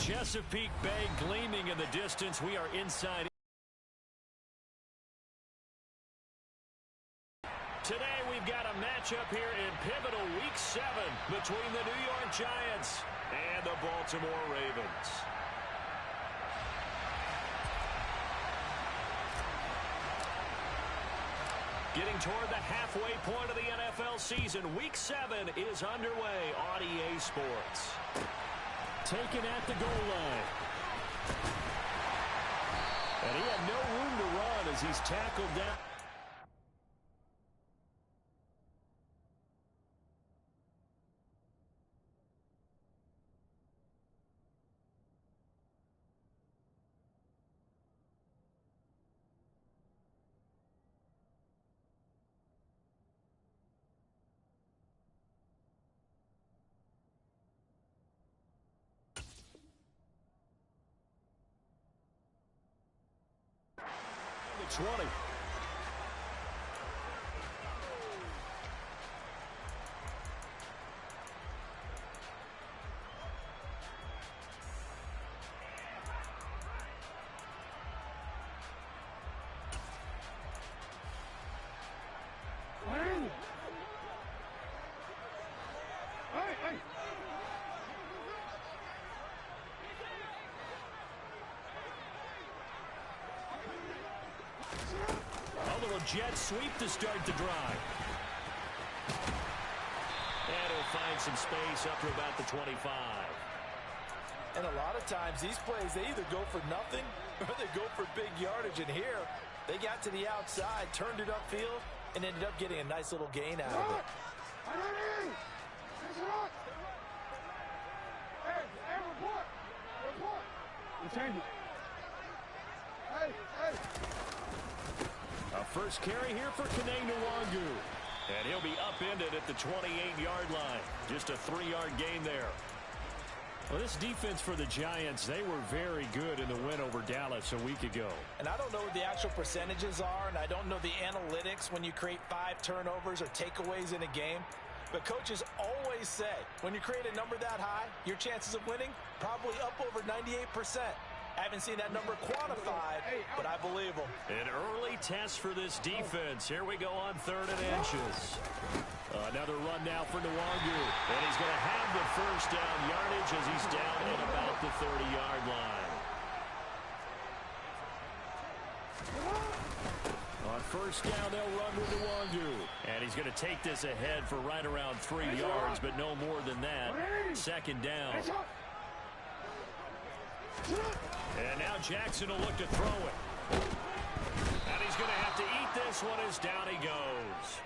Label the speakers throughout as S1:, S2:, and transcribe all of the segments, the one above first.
S1: Chesapeake Bay gleaming in the distance. We are inside. Today we've got a matchup here in pivotal Week 7 between the New York Giants and the Baltimore Ravens. Getting toward the halfway point of the NFL season, Week 7 is underway on EA Sports. Taken at the goal line. And he had no room to run as he's tackled down. The 20. Jet sweep to start the drive. And he'll find some space up to about the 25.
S2: And a lot of times these plays, they either go for nothing or they go for big yardage. And here, they got to the outside, turned it upfield, and ended up getting a nice little gain out of it. A first carry here for Kene Nwangu. And he'll be upended at the 28-yard line. Just a 3-yard gain there.
S1: Well, this defense for the Giants, they were very good in the win over Dallas a week ago.
S2: And I don't know what the actual percentages are, and I don't know the analytics when you create 5 turnovers or takeaways in a game. But coaches always say, when you create a number that high, your chances of winning probably up over 98%. I haven't seen that number quantified, but I believe them.
S1: An early test for this defense. Here we go on 3rd and inches. Another run now for Nwangu. And he's going to have the first down yardage as he's down at about the 30-yard line. On first down, they'll run with Nwangu. And he's going to take this ahead for right around 3 yards, but no more than that. 2nd down. And now Jackson will look to throw it. And he's going to have to eat this one as down he goes.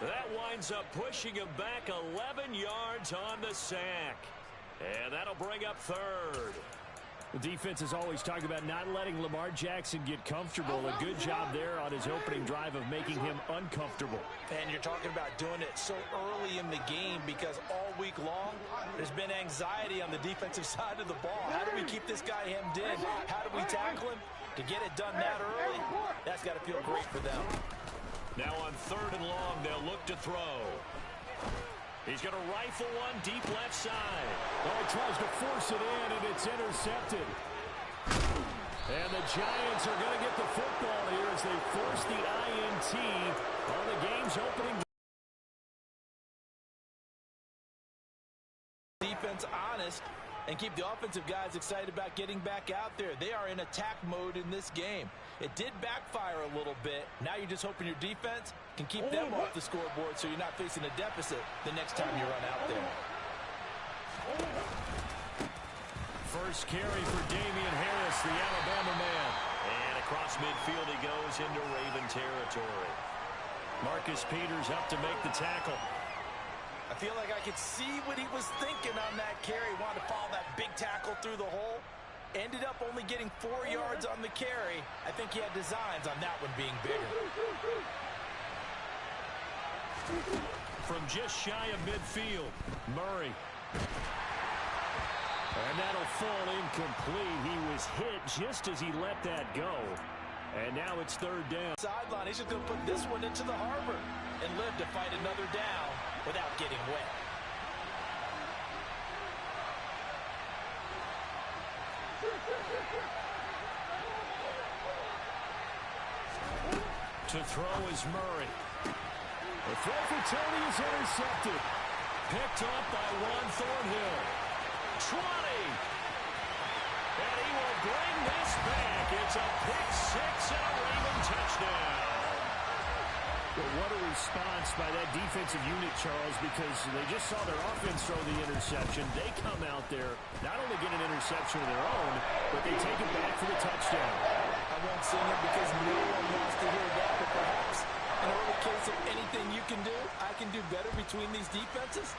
S1: That winds up pushing him back 11 yards on the sack. And that'll bring up 3rd. The defense is always talking about not letting Lamar Jackson get comfortable. A good job there on his opening drive of making him uncomfortable.
S2: And you're talking about doing it so early in the game because all week long there's been anxiety on the defensive side of the ball. How do we keep this guy hemmed in? How do we tackle him? To get it done that early, that's got to feel great for them.
S1: Now on 3rd and long, they'll look to throw. He's going to rifle one deep left side.
S3: Oh, he tries to force it in, and it's intercepted.
S1: And the Giants are going to get the football here as they force the INT on the game's opening.
S2: Defense honest and keep the offensive guys excited about getting back out there. They are in attack mode in this game. It did backfire a little bit. Now you're just hoping your defense can keep them off the scoreboard so you're not facing a deficit the next time you run out there.
S1: First carry for Damian Harris, the Alabama man. And across midfield he goes into Raven territory. Marcus Peters up to make the tackle.
S2: I feel like I could see what he was thinking on that carry. Wanted to follow that big tackle through the hole. Ended up only getting 4 yards on the carry. I think he had designs on that one being bigger.
S1: From just shy of midfield, Murray. And that'll fall incomplete. He was hit just as he let that go. And now it's 3rd down.
S2: Sideline, he's just going to put this one into the harbor and live to fight another down without getting wet.
S1: To throw is Murray.
S3: The throw for Tony is intercepted.
S1: Picked up by Juan Thornhill. 20. And he will bring this back. It's a pick six and a Raven touchdown.
S3: Well, what a response by that defensive unit, Charles, because they just saw their offense throw the interception. They come out there, not only get an interception of their own, but they take it back for the touchdown.
S2: I won't sing it because no one wants to hear that, but perhaps in early case of anything you can do, I can do better between these defenses.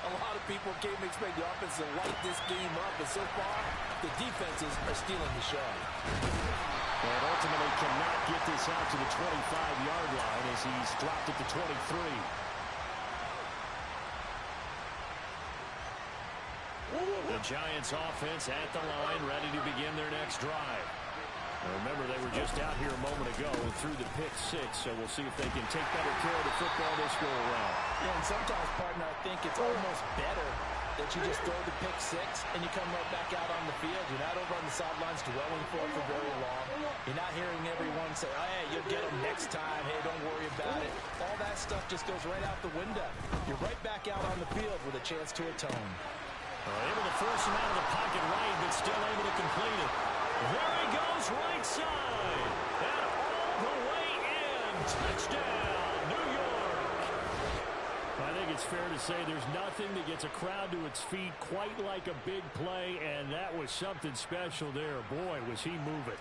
S2: A lot of people came to expect the offense to light this game up, but so far, the defenses are stealing the show.
S3: And ultimately cannot get this out to the 25-yard line as he's dropped at the 23.
S1: The Giants offense at the line, ready to begin their next drive. Now remember, they were just out here a moment ago and threw the pick six, so we'll see if they can take better care of the football this go-around.
S2: Yeah, and sometimes, partner, I think it's almost better that you just throw the pick six and you come right back out on the field. You're not over on the sidelines dwelling for it for very long. You're not hearing everyone say, oh, hey, you'll get them next time. Hey, don't worry about it. All that stuff just goes right out the window. You're right back out on the field with a chance to atone.
S1: Able to force him out of the pocket right, but still able to complete it. There he goes, right side. And all the way in. Touchdown, New York.
S3: I think it's fair to say there's nothing that gets a crowd to its feet quite like a big play, and that was something special there. Boy, was he moving.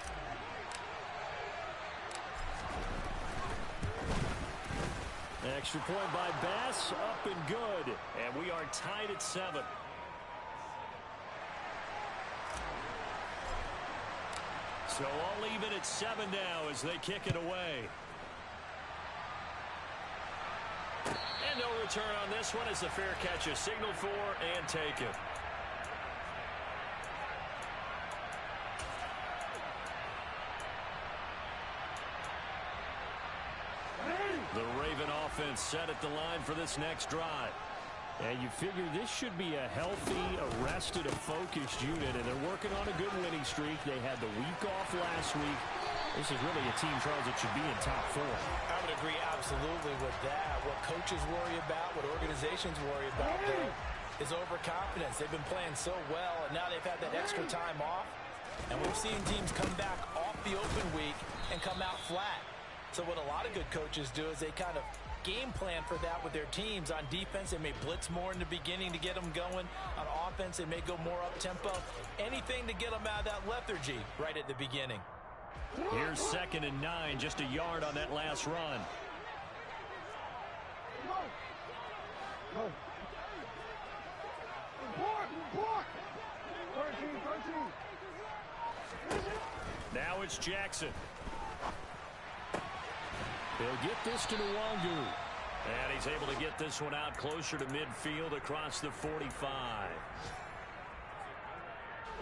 S3: Extra point by Bass, up and good.
S1: And we are tied at 7. So all even at 7 now as they kick it away. And no return on this one as the fair catch is signaled for and taken. The Raven offense set at the line for this next drive.
S3: And you figure this should be a healthy, arrested, a focused unit, and they're working on a good winning streak. They had the week off last week. This is really a team, Charles, that should be in top 4.
S2: I would agree absolutely with that. What coaches worry about, what organizations worry about, though, is overconfidence. They've been playing so well, and now they've had that extra time off. And we've seen teams come back off the open week and come out flat. So what a lot of good coaches do is they kind of game plan for that with their teams. On defense, they may blitz more in the beginning to get them going. On offense, they may go more up-tempo. Anything to get them out of that lethargy right at the beginning.
S1: Here's 2nd and 9, just a yard on that last run. Now it's Jackson.
S3: They'll get this to Nwangu.
S1: And he's able to get this one out closer to midfield across the 45.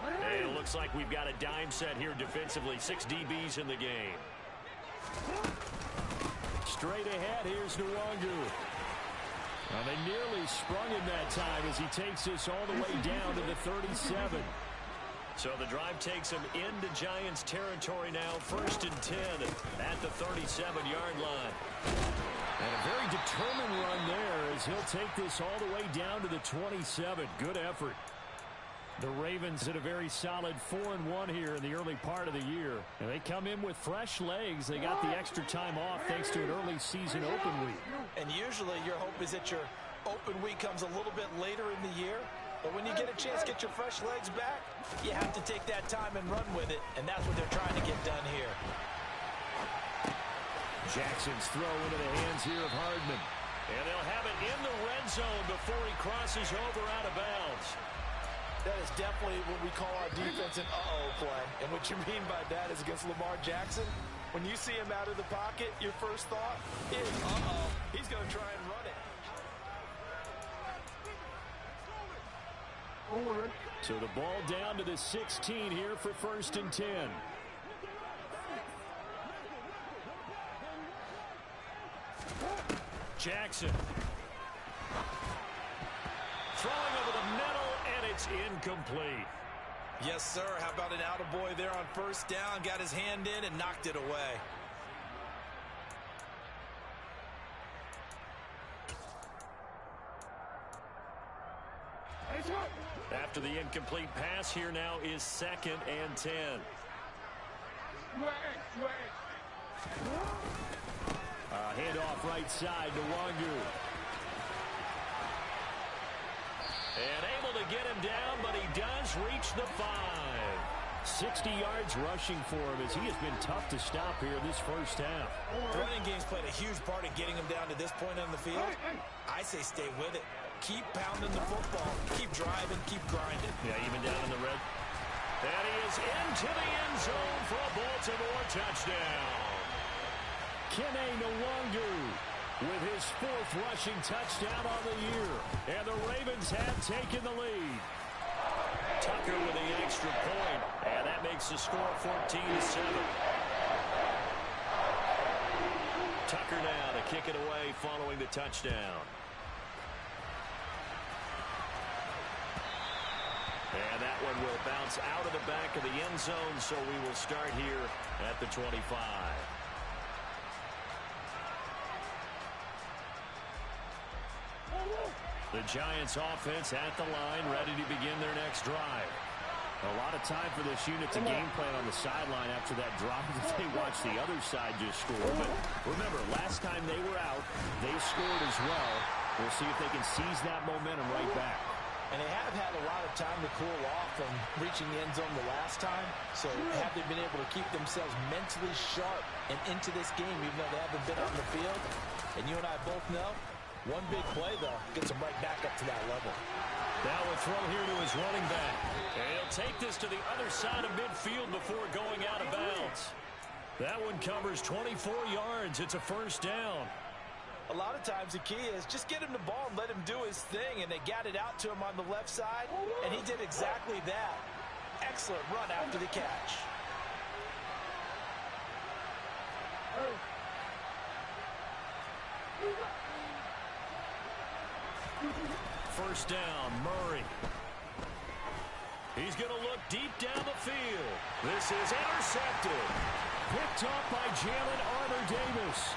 S1: And it looks like we've got a dime set here defensively. 6 DBs in the game.
S3: Straight ahead, here's Nwangu. Well, they nearly sprung him that time as he takes this all the way down to the 37.
S1: So the drive takes him into Giants territory now. 1st and 10 at the 37-yard line.
S3: And a very determined run there as he'll take this all the way down to the 27. Good effort. The Ravens at a very solid 4-1 here in the early part of the year. And they come in with fresh legs. They got the extra time off thanks to an early season open week.
S2: And usually your hope is that your open week comes a little bit later in the year. But when you get a chance to get your fresh legs back, you have to take that time and run with it. And that's what they're trying to get done here.
S3: Jackson's throw into the hands here of Hardman.
S1: And they'll have it in the red zone before he crosses over out of bounds.
S2: That is definitely what we call our defense an uh-oh play. And what you mean by that is against Lamar Jackson, when you see him out of the pocket, your first thought is, uh-oh, he's going to try and run it.
S3: So the ball down to the 16 here for 1st and 10.
S1: Jackson. Throwing over the middle, and it's incomplete.
S2: Yes, sir. How about an attaboy there on first down? Got his hand in and knocked it away.
S1: After the incomplete pass, here now is 2nd and 10.
S3: Handoff right side to Wangu.
S1: And able to get him down, but he does reach the 5.
S3: 60 yards rushing for him as he has been tough to stop here this first half.
S2: The running game's played a huge part in getting him down to this point on the field. I say stay with it. Keep pounding the football. Keep driving. Keep grinding.
S1: Yeah, even down in the red. And he is into the end zone for a Baltimore touchdown.
S3: Kene Nwangu with his 4th rushing touchdown on the year. And the Ravens have taken the lead.
S1: Tucker with the extra point. And that makes the score 14-7. Tucker now to kick it away following the touchdown. And that one will bounce out of the back of the end zone, so we will start here at the 25. The Giants offense at the line, ready to begin their next drive.
S3: A lot of time for this unit to game plan on the sideline after that drive that they watched the other side just score. But remember, last time they were out, they scored as well. We'll see if they can seize that momentum right back.
S2: And they have had a lot of time to cool off from reaching the end zone the last time. So have they been able to keep themselves mentally sharp and into this game, even though they haven't been on the field? And you and I both know, one big play, though, gets them right back up to that level.
S1: Now a throw here to his running back. And he'll take this to the other side of midfield before going out of bounds. That one covers 24 yards. It's a first down.
S2: A lot of times the key is just get him the ball and let him do his thing, and they got it out to him on the left side, and he did exactly that. Excellent run after the catch.
S1: First down, Murray. He's going to look deep down the field. This is intercepted.
S3: Picked off by Jalen Armour-Davis.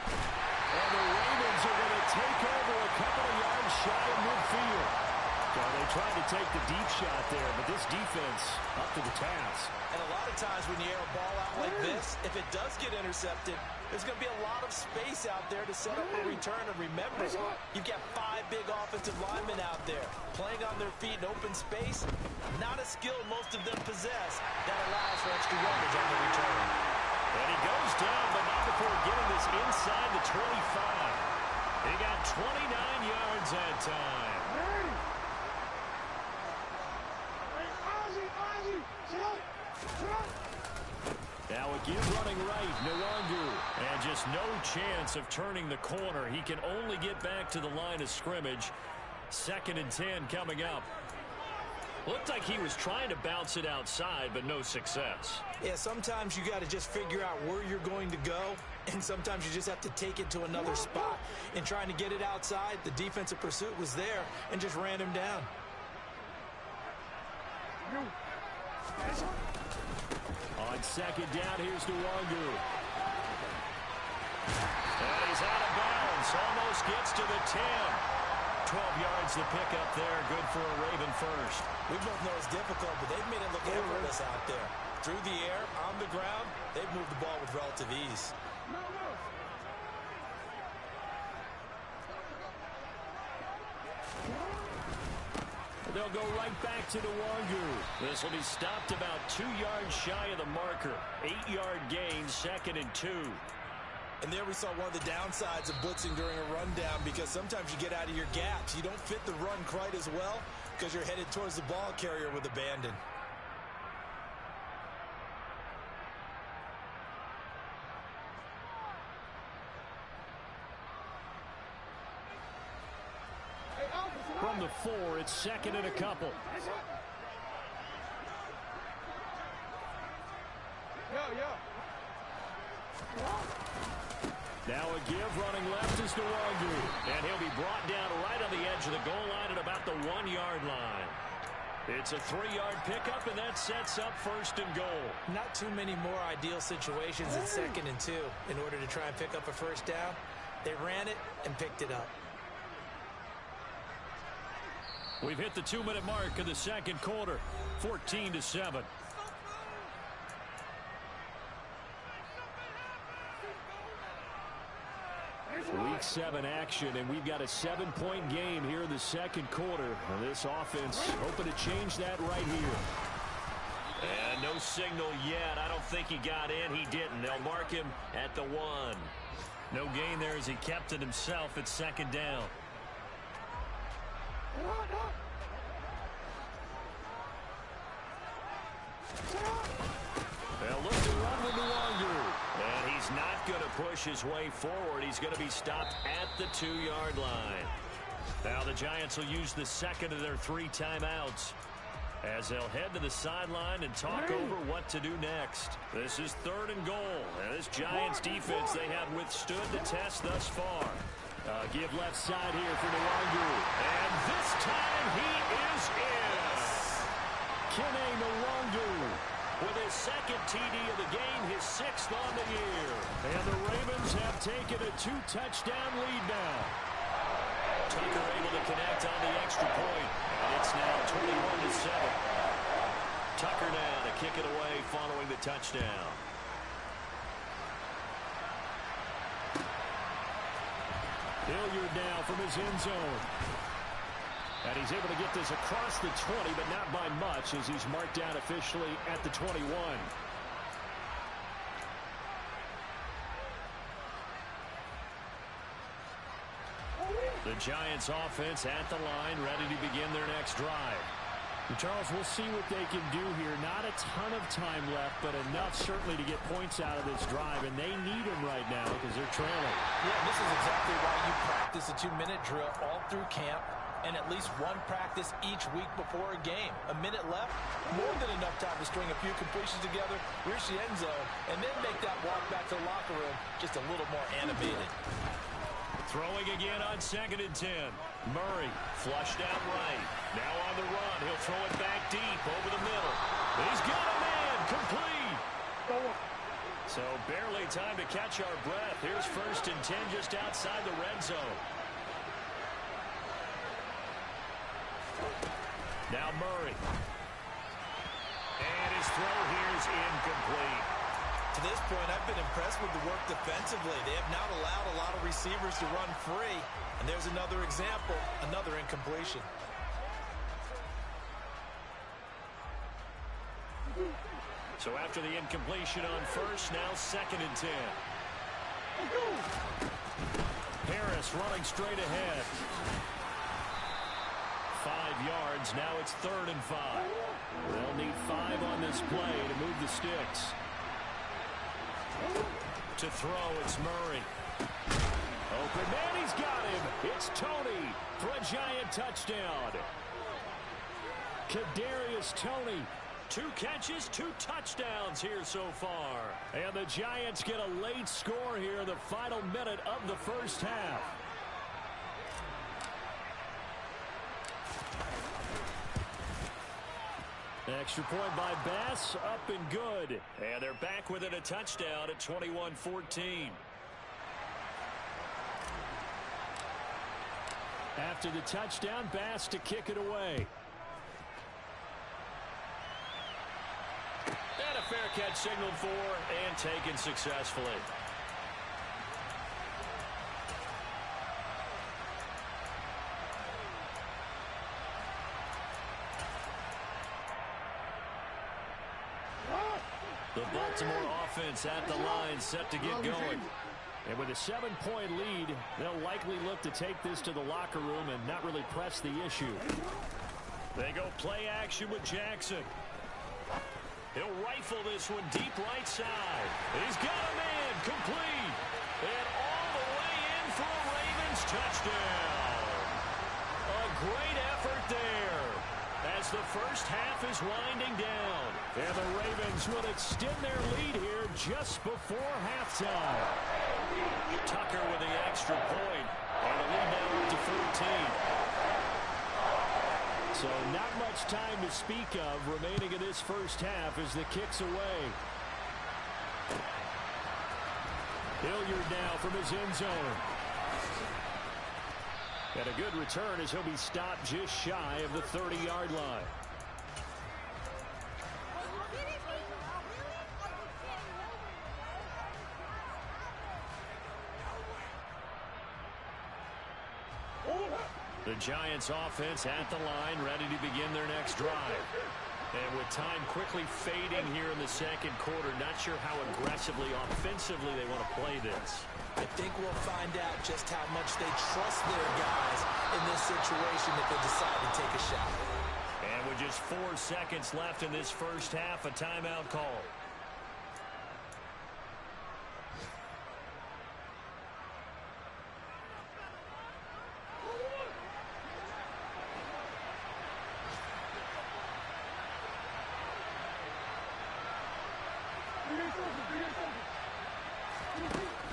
S1: And the Ravens are going to take over a couple of yards shy of midfield.
S3: Well, they tried to take the deep shot there, but this defense up to the task.
S2: And a lot of times when you air a ball out like this, if it does get intercepted, there's going to be a lot of space out there to set up a return. And remember, you've got 5 big offensive linemen out there playing on their feet in open space. Not a skill most of them possess that allows for extra yardage on the return.
S1: And he goes down, but not before getting this inside the 25. He got 29 yards that time.
S3: Now again running right, Nwangu.
S1: And just no chance of turning the corner. He can only get back to the line of scrimmage. 2nd and 10 coming up. Looked like he was trying to bounce it outside, but no success.
S2: Yeah, sometimes you got to just figure out where you're going to go, and sometimes you just have to take it to another spot. In trying to get it outside, the defensive pursuit was there and just ran him down.
S3: On 2nd down, here's Nwangu.
S1: And he's out of bounds. Almost gets to the 10. 12 yards to pick up there. Good for a Raven first.
S2: We both know it's difficult, but they've made it look effortless out there. Through the air, on the ground, they've moved the ball with relative ease.
S3: They'll go right back to Nwangu.
S1: This will be stopped about 2 yards shy of the marker. 8-yard gain, 2nd and 2.
S2: And there we saw one of the downsides of blitzing during a rundown, because sometimes you get out of your gaps. You don't fit the run quite as well because you're headed towards the ball carrier with abandon.
S3: From the 4, it's 2nd and a couple. Now a give, running left is Nwangu.
S1: And he'll be brought down right on the edge of the goal line at about the 1-yard line. It's a 3-yard pickup, and that sets up 1st and goal.
S2: Not too many more ideal situations at 2nd and 2 in order to try and pick up a 1st down. They ran it and picked it up.
S3: We've hit the 2-minute mark of the 2nd quarter, 14-7. Week 7 action, and we've got a 7-point game here in the 2nd quarter. And this offense hoping to change that right here.
S1: And no signal yet. I don't think he got in. He didn't. They'll mark him at the 1. No gain there as he kept it himself at 2nd down. They'll look to run with Nwangu. And he's not going to push his way forward. He's going to be stopped at the 2-yard line. Now the Giants will use the 2nd of their 3 timeouts as they'll head to the sideline and talk over what to do next. This is 3rd and goal. And this Giants defense, they have withstood the test thus far.
S3: Give left side here for Nwangu.
S1: And this time he is in.
S3: Kene Nwangu
S1: with his 2nd TD of the game, his 6th on the year.
S3: And the Ravens have taken a 2-touchdown lead now.
S1: Tucker able to connect on the extra point. And it's now 21-7. Tucker now to kick it away following the touchdown.
S3: Hilliard now from his end zone. And he's able to get this across the 20, but not by much as he's marked down officially at the 21.
S1: The Giants offense at the line, ready to begin their next drive.
S3: And Charles, we'll see what they can do here. Not a ton of time left, but enough certainly to get points out of this drive, and they need them right now because they're trailing.
S2: Yeah, this is exactly why you practice a 2-minute drill all through camp and at least one practice each week before a game. A minute left, more than enough time to string a few completions together, reach the end zone, and then make that walk back to the locker room just a little more animated.
S1: Throwing again on 2nd and 10. Murray flushed out right. Now on the run. He'll throw it back deep over the middle. He's got a man. Complete. So barely time to catch our breath. Here's 1st and 10 just outside the red zone. Now Murray. And his throw here is incomplete.
S2: To this point, I've been impressed with the work defensively. They have not allowed a lot of receivers to run free. And there's another example, another incompletion.
S1: So after the incompletion on 1st, now 2nd and 10.
S3: Harris running straight ahead. 5 yards. Now it's 3rd and 5. They'll need 5 on this play to move the sticks.
S1: To throw, it's Murray.
S3: Open man, he's got him. It's Toney for a Giant touchdown. Kadarius Toney.
S1: 2 catches, 2 touchdowns here so far.
S3: And the Giants get a late score here in the final minute of the 1st half. Extra point by Bass, up and good.
S1: And they're back within a touchdown at 21-14.
S3: After the touchdown, Bass to kick it away.
S1: And a fair catch signaled for and taken successfully. The Baltimore offense at the line set to get going.
S3: And with a 7-point lead, they'll likely look to take this to the locker room and not really press the issue.
S1: They go play action with Jackson. He'll rifle this one deep right side. He's got a man complete. And all the way in for a Ravens touchdown. A great effort there as the 1st half is winding down.
S3: And the Ravens will extend their lead here just before halftime.
S1: Tucker with the extra point. And the lead now up to 14.
S3: So not much time to speak of remaining in this first half as the kick's away. Hilliard now from his end zone. And a good return as he'll be stopped just shy of the 30-yard line. The Giants offense at the line, ready to begin their next drive. And with time quickly fading here in the second quarter, not sure how aggressively, offensively they want to play this.
S2: I think we'll find out just how much they trust their guys in this situation if they decide to take a shot.
S1: And with just 4 seconds left in this first half, a timeout call.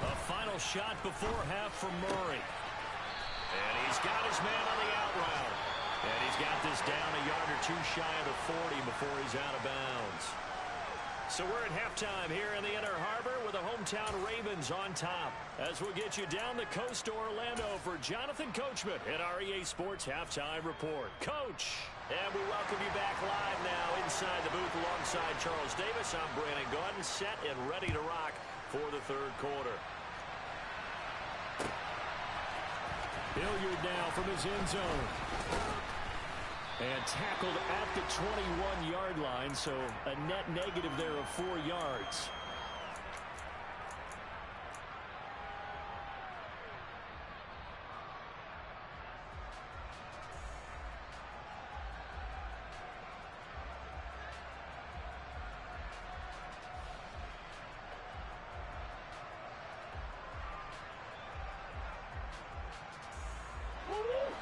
S1: A final shot before half from Murray. And he's got his man on the out route. And he's got this down a yard or two shy of the 40 before he's out of bounds. So we're at halftime here in the Inner Harbor with the hometown Ravens on top. As we'll get you down the coast to Orlando for Jonathan Coachman at our EA Sports Halftime Report. Coach! And we welcome you back live now inside the booth alongside Charles Davis. I'm Brandon Gaudin, set and ready to rock for the third quarter.
S3: Hilliard now from his end zone. And tackled at the 21-yard line, so a net negative there of 4 yards.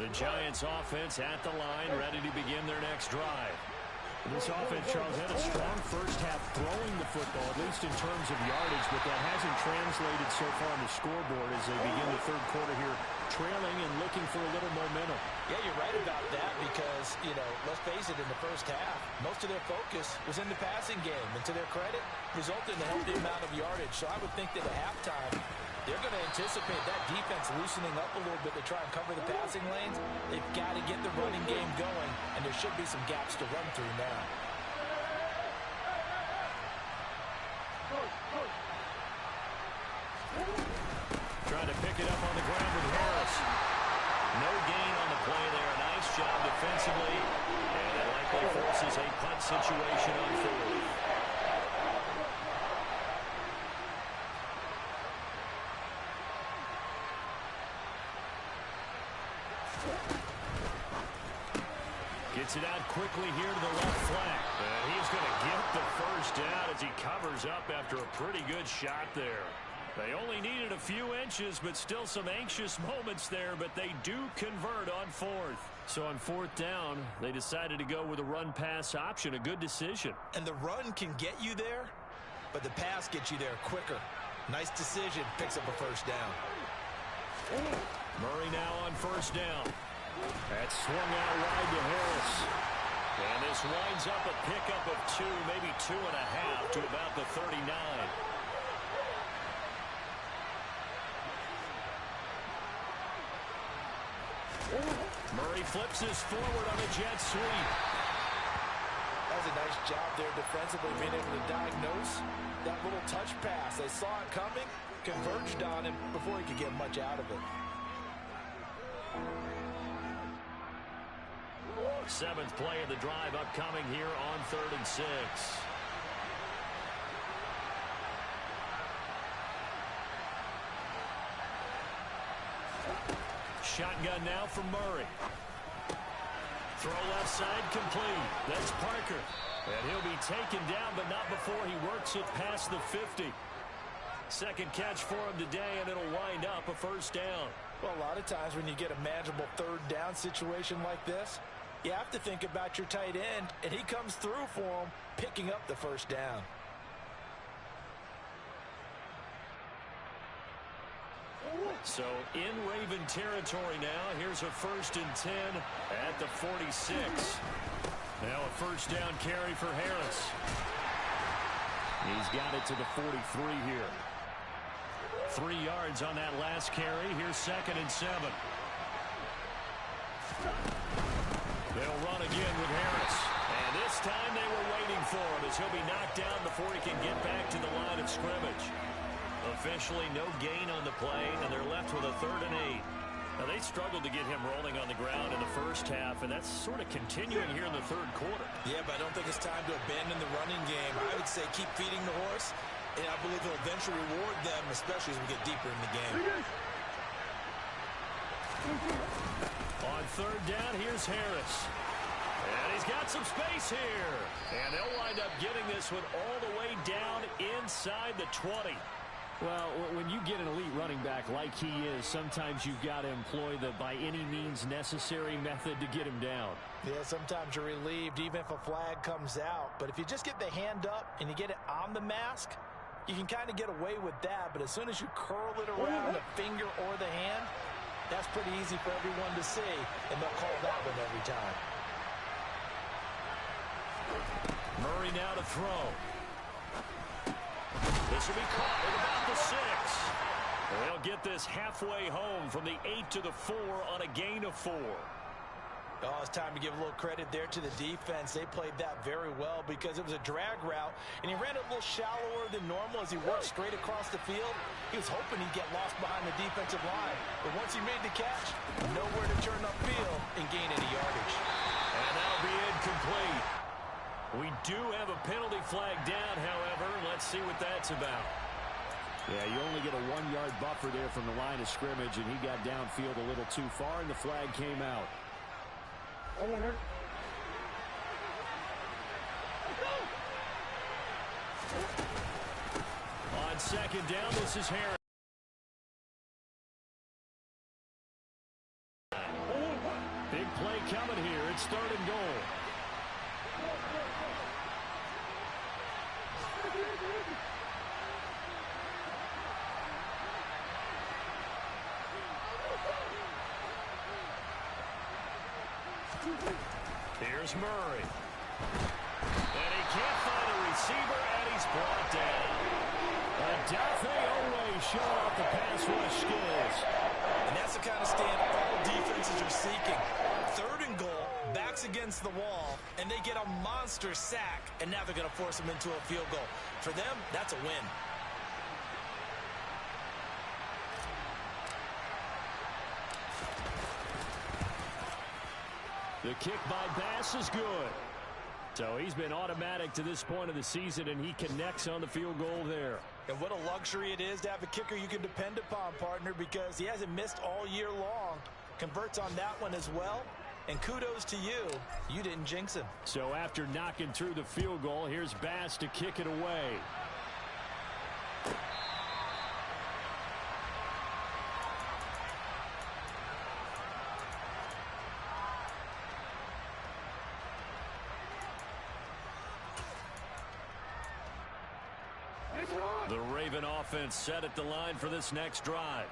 S3: The Giants offense at the line, ready to begin their next drive. This offense, Charles, had a strong first half throwing the football, at least in terms of yardage, but that hasn't translated so far on the scoreboard as they begin the third quarter here, trailing and looking for a little momentum.
S2: Yeah, you're right about that because, let's face it, in the first half, most of their focus was in the passing game, and to their credit, resulted in a healthy amount of yardage. So I would think that at halftime, they're going to anticipate that defense loosening up a little bit to try and cover the passing lanes. They've got to get the running game going, and there should be some gaps to run through now.
S1: Trying to pick it up on the ground with Harris. No gain on the play there. Nice job defensively, and it likely forces a punt situation on fourth. Gets it out quickly here to the left flank. And he's going to get the first down as he covers up after a pretty good shot there. They only needed a few inches, but still some anxious moments there, but they do convert on fourth. So on fourth down, they decided to go with a run-pass option, a good decision.
S2: And the run can get you there, but the pass gets you there quicker. Nice decision, picks up a first down.
S3: Murray now on first down. That swung out wide to Harris.
S1: And this winds up a pickup of 2, maybe 2.5 to about the 39. Murray flips this forward on a jet sweep.
S2: That was a nice job there defensively, being able to diagnose that little touch pass. They saw it coming, converged on him before he could get much out of it.
S1: Seventh play of the drive upcoming here on 3rd and 6. Shotgun now from Murray. Throw left side complete. That's Parker. And he'll be taken down, but not before he works it past the 50. Second catch for him today, and it'll wind up a first down.
S2: Well, a lot of times when you get a manageable third down situation like this, you have to think about your tight end, and he comes through for him, picking up the first down.
S1: So in Raven territory now. Here's a 1st and 10 at the 46. Now a first down carry for Harris. He's got it to the 43 here. 3 yards on that last carry. Here's 2nd and 7. They'll run again with Harris. And this time they were waiting for him as he'll be knocked down before he can get back to the line of scrimmage. Officially no gain on the play, and they're left with a 3rd and 8. Now, they struggled to get him rolling on the ground in the first half, and that's sort of continuing here in the 3rd quarter.
S2: Yeah, but I don't think it's time to abandon the running game. I would say keep feeding the horse, and I believe he'll eventually reward them, especially as we get deeper in the game.
S1: On 3rd down, here's Harris. And he's got some space here. And they'll wind up getting this one all the way down inside the 20.
S3: Well, when you get an elite running back like he is, sometimes you've got to employ the by any means necessary method to get him down.
S2: Yeah, sometimes you're relieved even if a flag comes out. But if you just get the hand up and you get it on the mask, you can kind of get away with that. But as soon as you curl it around the finger or the hand, that's pretty easy for everyone to see, and they'll call that one every time.
S1: Murray now to throw. This will be caught at about the 6. They'll get this halfway home from the 8 to the 4 on a gain of 4.
S2: Oh, it's time to give a little credit there to the defense. They played that very well because it was a drag route, and he ran a little shallower than normal as he worked straight across the field. He was hoping he'd get lost behind the defensive line, but once he made the catch, nowhere to turn upfield and gain any yardage.
S1: And that'll be incomplete. We do have a penalty flag down, however. Let's see what that's about.
S3: Yeah, you only get a 1-yard buffer there from the line of scrimmage, and he got downfield a little too far, and the flag came out.
S1: On 2nd down, this is Harris. Big play coming here. It's 3rd and goal. Here's Murray. And he can't find a receiver, and he's brought down. Odafe Oweh showing off the pass rush skills.
S2: And that's the kind of stand all defenses are seeking. 3rd and goal, backs against the wall, and they get a monster sack, and now they're going to force them into a field goal. For them, that's a win.
S3: The kick by Bass is good. So he's been automatic to this point of the season, and he connects on the field goal there.
S2: And what a luxury it is to have a kicker you can depend upon, partner, because he hasn't missed all year long. Converts on that one as well. And kudos to you. You didn't jinx him.
S3: So after knocking through the field goal, here's Bass to kick it away.
S1: The Raven offense set at the line for this next drive.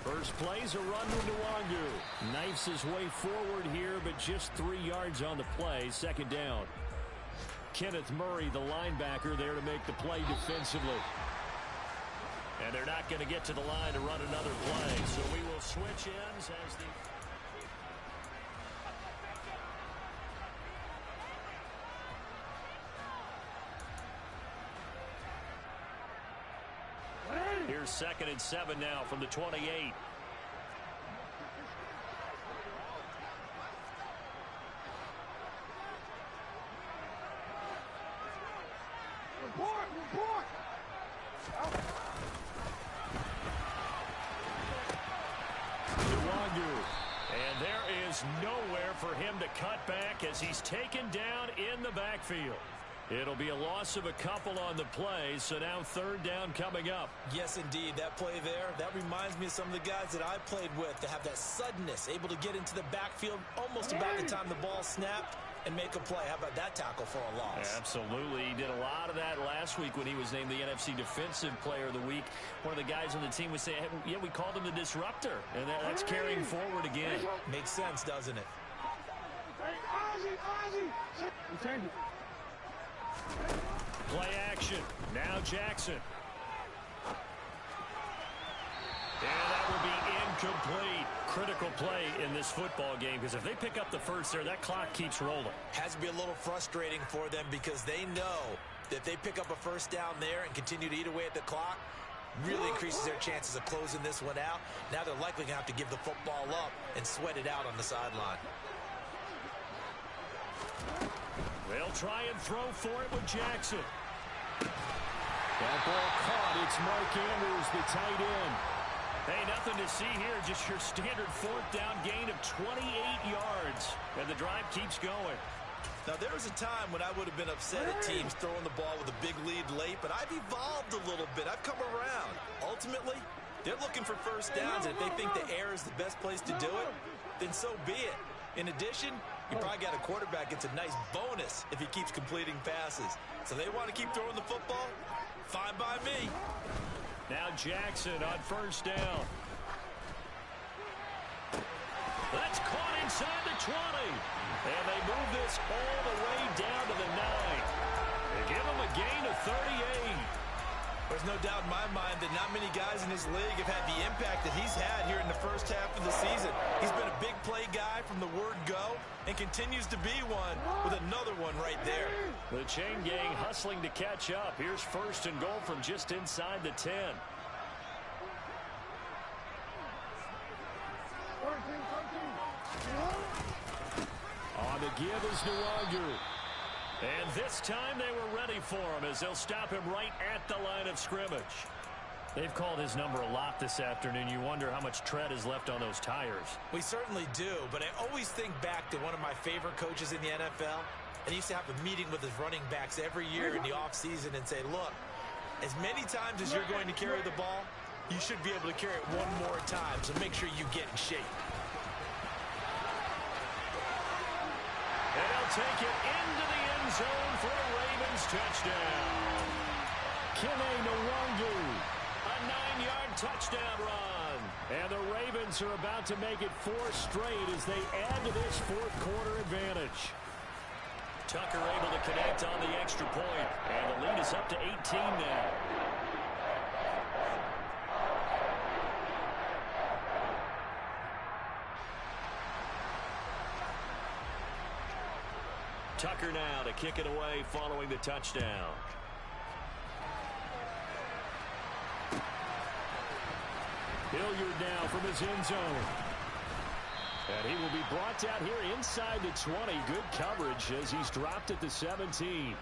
S1: First play's a run to Nwangu.
S3: Knifes his way forward here, but just 3 yards on the play. 2nd down. Kenneth Murray, the linebacker, there to make the play defensively.
S1: And they're not going to get to the line to run another play. So we will switch ends as the... Here's 2nd and 7 now from the 28.
S4: Report!
S1: Nwangu. And there is nowhere for him to cut back as he's taken down in the backfield.
S3: It'll be a loss of a couple on the play, so now third down coming up.
S2: Yes, indeed. That play there, that reminds me of some of the guys that I played with that have that suddenness, able to get into the backfield almost about the time the ball snapped and make a play. How about that tackle for a loss?
S3: Absolutely. He did a lot of that last week when he was named the NFC Defensive Player of the Week. One of the guys on the team would say, hey, yeah, we called him the disruptor, and that's carrying forward again.
S2: Makes sense, doesn't it?
S3: Play action. Now Jackson. And that will be incomplete. Critical play in this football game, because if they pick up the first there, that clock keeps rolling.
S2: Has to be a little frustrating for them because they know that if they pick up a first down there and continue to eat away at the clock, really increases their chances of closing this one out. Now they're likely going to have to give the football up and sweat it out on the sideline.
S3: They'll try and throw for it with Jackson. That ball caught. It's Mark Andrews, the tight end. Hey, nothing to see here. Just your standard fourth down gain of 28 yards. And the drive keeps going.
S2: Now, there was a time when I would have been upset at teams throwing the ball with a big lead late, but I've evolved a little bit. I've come around. Ultimately, they're looking for first downs, and if they think the air is the best place to do it, then so be it. In addition, you probably got a quarterback gets a nice bonus if he keeps completing passes. So they want to keep throwing the football? Fine by me.
S3: Now Jackson on first down. That's caught inside the 20. And they move this all the way down to the 9. They give him a gain of 38.
S2: There's no doubt in my mind that not many guys in this league have had the impact that he's had here in the first half of the season. He's been a big play guy from the word go and continues to be one with another one right there.
S3: The chain gang hustling to catch up. Here's first and goal from just inside the 10. On the give is Nwangu. And this time they were ready for him as they'll stop him right at the line of scrimmage. They've called his number a lot this afternoon. You wonder how much tread is left on those tires.
S2: We certainly do, but I always think back to one of my favorite coaches in the NFL. And he used to have a meeting with his running backs every year in the offseason and say, look, as many times as you're going to carry the ball, you should be able to carry it one more time, so make sure you get in shape.
S3: And they'll take it into the end zone for a Ravens touchdown. Kene Nwangu, a 9-yard touchdown run. And the Ravens are about to make it 4 straight as they add to this fourth quarter advantage. Tucker able to connect on the extra point. And the lead is up to 18 now. Tucker now to kick it away following the touchdown. Hilliard now from his end zone. And he will be brought down here inside the 20. Good coverage as he's dropped at the 17.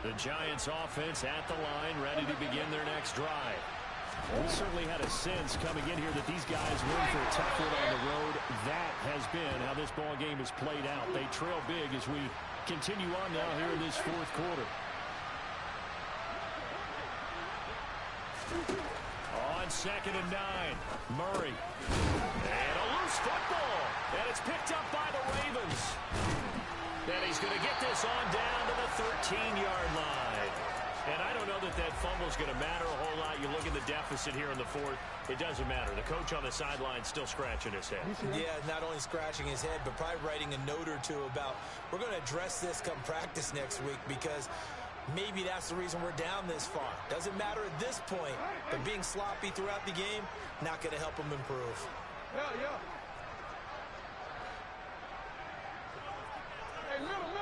S3: The Giants offense at the line, ready to begin their next drive. We certainly had a sense coming in here that these guys win for a tough one on the road. That has been how this ball game has played out. They trail big as we continue on now here in this fourth quarter. On 2nd and 9, Murray. And a loose football. And it's picked up by the Ravens. And he's going to get this on down to the 13-yard line. And I don't know that that fumble's going to matter a whole lot. You look at the deficit here in the fourth, it doesn't matter. The coach on the sideline still scratching his head.
S2: Yeah, not only scratching his head, but probably writing a note or two about, we're going to address this come practice next week because maybe that's the reason we're down this far. Doesn't matter at this point, but being sloppy throughout the game, not going to help him improve.
S4: Yeah. Hey, middle.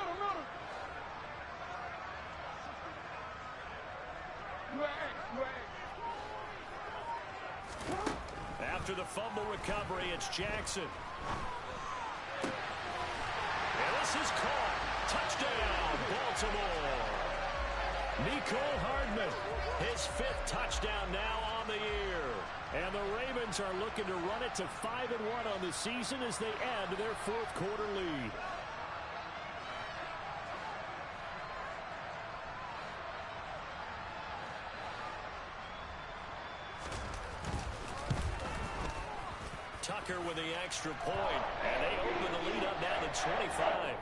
S3: After the fumble recovery, it's Jackson. And this is caught. Touchdown, Baltimore. Mecole Hardman, his 5th touchdown now on the year. And the Ravens are looking to run it to 5-1 on the season as they add to their 4th quarter lead. Tucker with the extra point, and they open the lead up now to 25.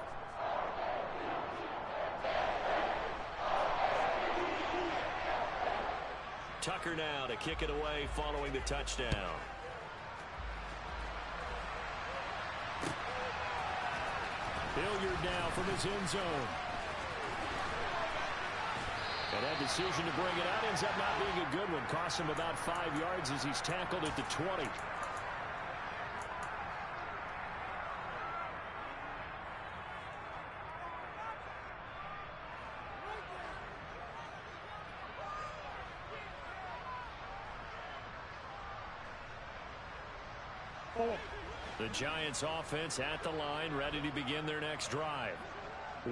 S3: Tucker now to kick it away following the touchdown. Hilliard now from his end zone. And that decision to bring it out ends up not being a good one. Costs him about 5 yards as he's tackled at the 20. The Giants offense at the line, ready to begin their next drive.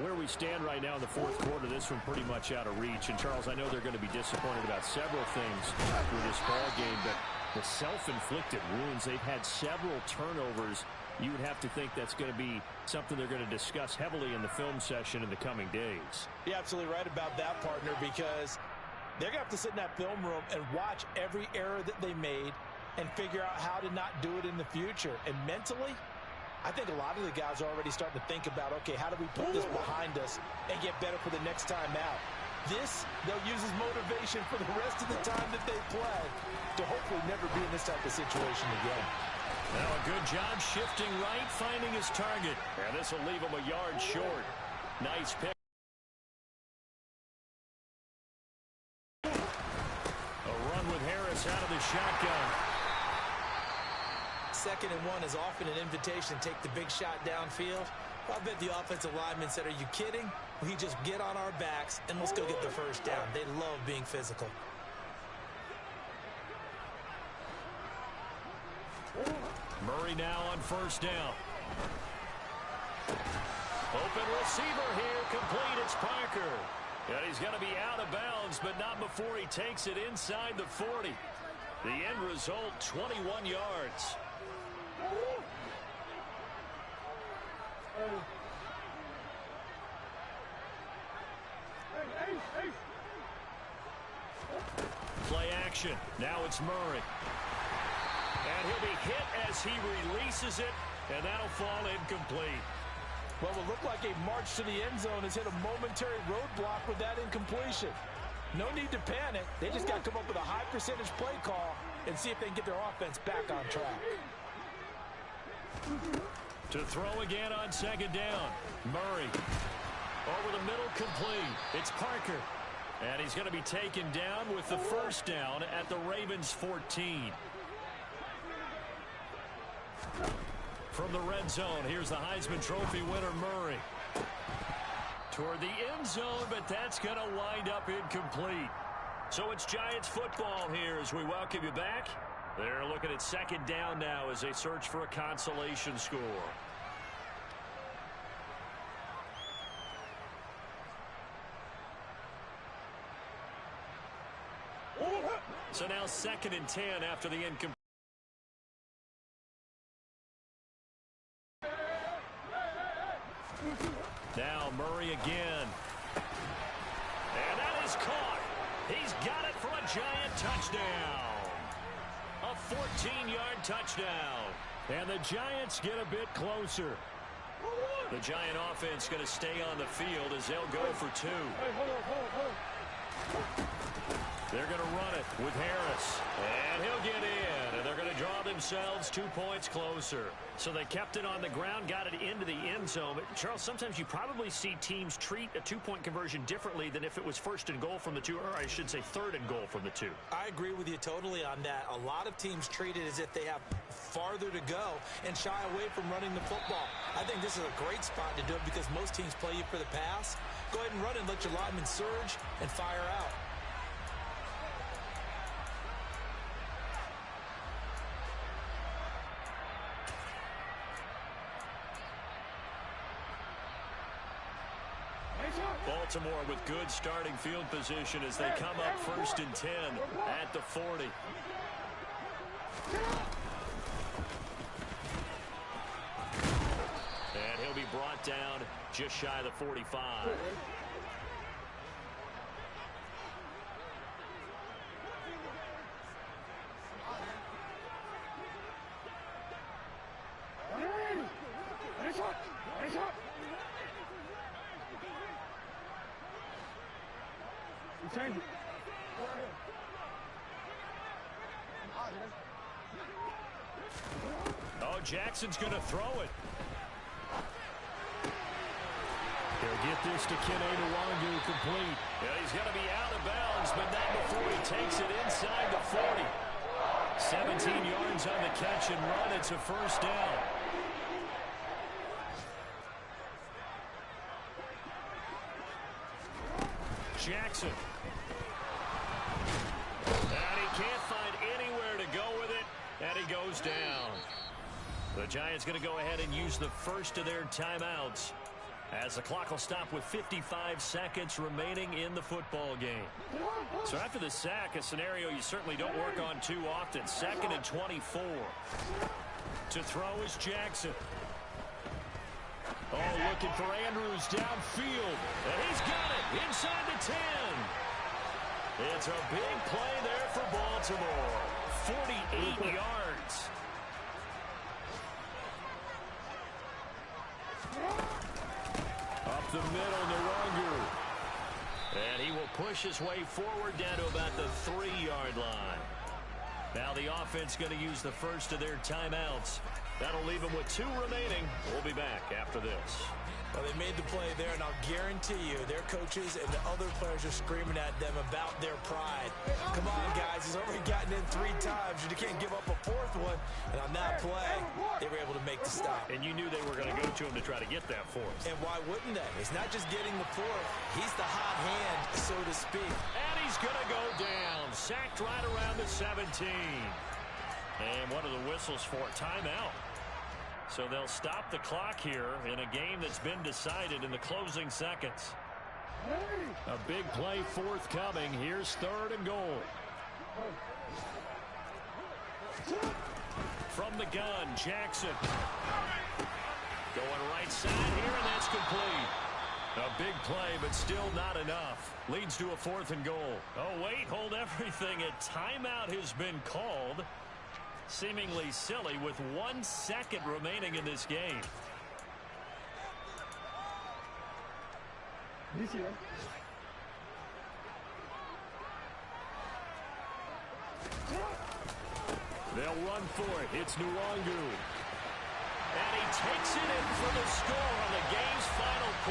S3: Where we stand right now in the 4th quarter, this one pretty much out of reach. And, Charles, I know they're going to be disappointed about several things with this ball game, but the self-inflicted wounds, they've had several turnovers. You would have to think that's going to be something they're going to discuss heavily in the film session in the coming days.
S2: You're absolutely right about that, partner, because they're going to have to sit in that film room and watch every error that they made and figure out how to not do it in the future. And mentally, I think a lot of the guys are already starting to think about, okay, how do we put this behind us and get better for the next time out? This, they'll use as motivation for the rest of the time that they play to hopefully never be in this type of situation again.
S3: Now a good job shifting right, finding his target. And this will leave him a yard short. Nice pick. A run with Harris out of the shotgun.
S2: 2nd and 1 is often an invitation. Take the big shot downfield. I bet the offensive linemen said, are you kidding? We just get on our backs and let's go get the first down. They love being physical.
S3: Murray now on 1st down. Open receiver here, complete. It's Parker. And he's going to be out of bounds, but not before he takes it inside the 40. The end result, 21 yards. Play action. Now it's Murray. And he'll be hit as he releases it, and that'll fall incomplete.
S2: Well, it looked like a march to the end zone has hit a momentary roadblock with that incompletion. No need to panic. They just got to come up with a high percentage play call and see if they can get their offense back on track.
S3: To throw again on 2nd down. Murray. Over the middle, complete. It's Parker. And he's going to be taken down with the 1st down at the Ravens 14. From the red zone, here's the Heisman Trophy winner, Murray. Toward the end zone, but that's going to wind up incomplete. So it's Giants football here as we welcome you back. They're looking at 2nd down now as they search for a consolation score. So now 2nd and 10 after the incomplete. Now Murray again. And that is caught. He's got it for a Giant touchdown. A 14-yard touchdown. And the Giants get a bit closer. The Giant offense going to stay on the field as they'll go for 2. They're going to run it with Harris. And he'll get in. And they're going to draw themselves 2 points closer. So they kept it on the ground, got it into the end zone. But, Charles, sometimes you probably see teams treat a 2-point conversion differently than if it was 1st and goal from the 2, or I should say 3rd and goal from the 2.
S2: I agree with you totally on that. A lot of teams treat it as if they have farther to go and shy away from running the football. I think this is a great spot to do it because most teams play you for the pass. Go ahead and run it and let your linemen surge and fire out.
S1: Baltimore with good starting field position as they come up 1st and 10 at the 40. And he'll be brought down just shy of the 45. Oh, Jackson's going to throw it. They'll get this to Kene Nwangwu complete. Yeah, he's going to be out of bounds, but not before he takes it inside the 40. 17 yards on the catch and run. It's a first down. Jackson. And he can't find anywhere to go with it, and he goes down. The Giants going to go ahead and use the first of their timeouts as the clock will stop with 55 seconds remaining in the football game. So after the sack, a scenario you certainly don't work on too often. 2nd and 24. To throw is Jackson. Oh, looking for Andrews downfield. And he's got it inside the 10. It's a big play there for Baltimore. 48 yards. Up the middle, Nwangwu. And he will push his way forward down to about the 3-yard line. Now the offense going to use the first of their timeouts. That'll leave them with 2 remaining. We'll be back after this.
S2: Well, they made the play there, and I'll guarantee you their coaches and the other players are screaming at them about their pride. Come on, guys. He's already gotten in 3 times. You can't give up a 4th one. And on that play, they were able to make the stop.
S1: And you knew they were going to go to him to try to get that 4th.
S2: And why wouldn't they? It's not just getting the 4th. He's the hot hand, so to speak.
S1: And he's going to go down. Sacked right around the 17. And what are the whistles for? Timeout. So they'll stop the clock here in a game that's been decided in the closing seconds. A big play forthcoming. Here's 3rd and goal. From the gun, Jackson. Going right side here, and that's complete. A big play, but still not enough. Leads to a 4th and goal. Oh, wait, hold everything. A timeout has been called. Seemingly silly with 1 second remaining in this game. They'll run for it. It's Nwangwu. And he takes it in for the score on the game's final play.